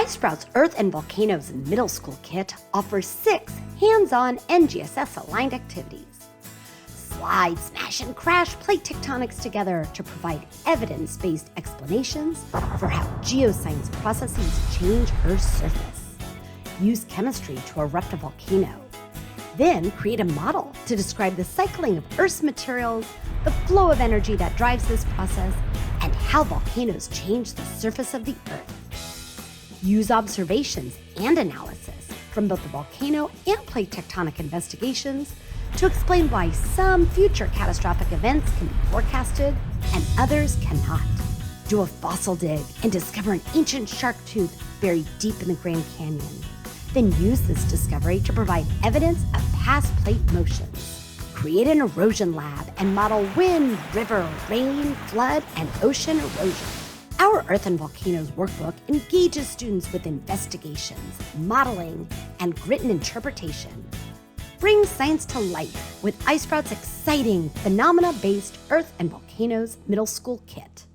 iSprowt's Earth and Volcanoes middle school kit offers 6 hands-on NGSS-aligned activities. Slide, smash, and crash plate tectonics together to provide evidence-based explanations for how geoscience processes change Earth's surface. Use chemistry to erupt a volcano. Then create a model to describe the cycling of Earth's materials, the flow of energy that drives this process, and how volcanoes change the surface of the Earth. Use observations and analysis from both the volcano and plate tectonic investigations to explain why some future catastrophic events can be forecasted and others cannot. Do a fossil dig and discover an ancient shark tooth buried deep in the Grand Canyon. Then use this discovery to provide evidence of past plate motions. Create an erosion lab and model wind, river, rain, flood, and ocean erosion. Our Earth and Volcanoes workbook engages students with investigations, modeling, and written interpretation. Bring science to life with iSprowt's exciting phenomena-based Earth and Volcanoes middle school kit.